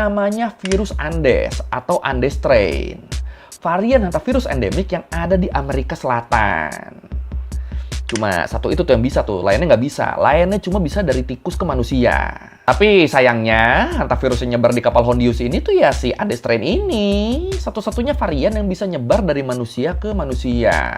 Namanya virus Andes atau Andes strain. Varian hantavirus endemik yang ada di Amerika Selatan. Cuma satu itu tuh yang bisa tuh, lainnya nggak bisa. Lainnya cuma bisa dari tikus ke manusia. Tapi sayangnya, hantavirus yang nyebar di kapal Hondius ini tuh ya si Andes strain ini. Satu-satunya varian yang bisa nyebar dari manusia ke manusia.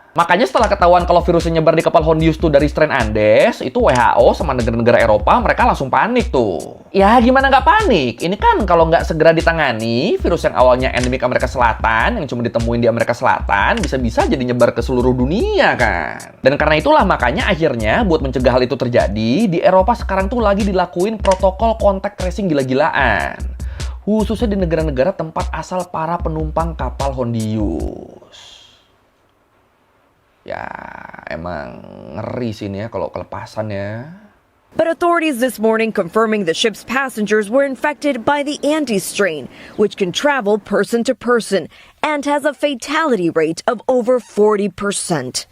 Makanya setelah ketahuan kalau virusnya nyebar di kapal Hondius tuh dari strain Andes, itu WHO sama negara-negara Eropa mereka langsung panik tuh. Ya gimana nggak panik? Ini kan kalau nggak segera ditangani, virus yang awalnya endemik Amerika Selatan, yang cuma ditemuin di Amerika Selatan, bisa-bisa jadi nyebar ke seluruh dunia kan. Dan karena itulah makanya akhirnya buat mencegah hal itu terjadi, di Eropa sekarang tuh lagi dilakuin protokol kontak tracing gila-gilaan. Khususnya di negara-negara tempat asal para penumpang kapal Hondius. Ya, emang ngeri sih ini ya kalau kelepasan ya. But authorities this morning confirming the ship's passengers were infected by the Andes strain, which can travel person to person and has a fatality rate of over 40%.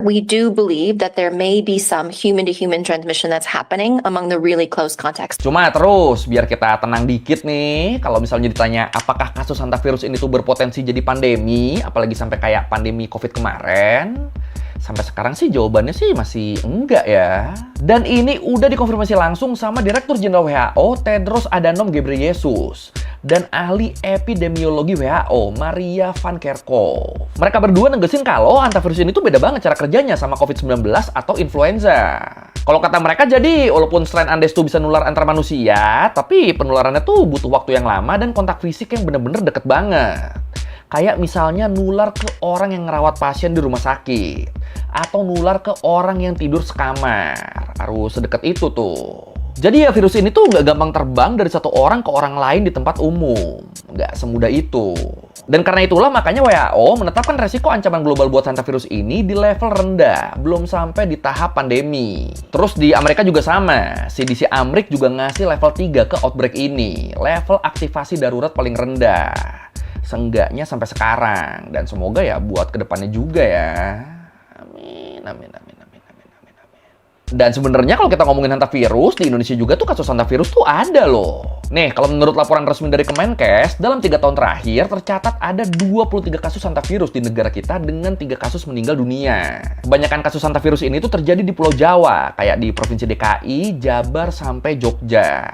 We do believe that there may be some human-to-human transmission that's happening among the really close contacts. Cuma terus, biar kita tenang dikit nih, kalau misalnya ditanya apakah kasus hantavirus ini tuh berpotensi jadi pandemi, apalagi sampai kayak pandemi COVID kemarin, sampai sekarang sih jawabannya sih masih enggak ya. Dan ini udah dikonfirmasi langsung sama Direktur Jenderal WHO Tedros Adhanom Ghebreyesus dan ahli epidemiologi WHO Maria Van Kerkhove. Mereka berdua negesin kalau hantavirus ini tuh beda banget cara kerjanya sama COVID-19 atau influenza. Kalau kata mereka jadi walaupun strain Andes tuh bisa nular antar manusia, tapi penularannya tuh butuh waktu yang lama dan kontak fisik yang bener-bener deket banget. Kayak misalnya nular ke orang yang ngerawat pasien di rumah sakit. Atau nular ke orang yang tidur sekamar. Harus sedekat itu tuh. Jadi ya virus ini tuh nggak gampang terbang dari satu orang ke orang lain di tempat umum. Nggak semudah itu. Dan karena itulah makanya WHO menetapkan resiko ancaman global buat hantavirus ini di level rendah. Belum sampai di tahap pandemi. Terus di Amerika juga sama. CDC Amerika juga ngasih level 3 ke outbreak ini. Level aktivasi darurat paling rendah. Seenggaknya sampai sekarang. Dan semoga ya buat kedepannya juga ya. Amin, amin, amin, amin, amin, amin, amin. Dan sebenarnya kalau kita ngomongin hantavirus, di Indonesia juga tuh kasus hantavirus tuh ada loh. Nih, kalau menurut laporan resmi dari Kemenkes, dalam 3 tahun terakhir tercatat ada 23 kasus hantavirus di negara kita dengan 3 kasus meninggal dunia. Kebanyakan kasus hantavirus ini tuh terjadi di Pulau Jawa, kayak di Provinsi DKI, Jabar, sampai Jogja.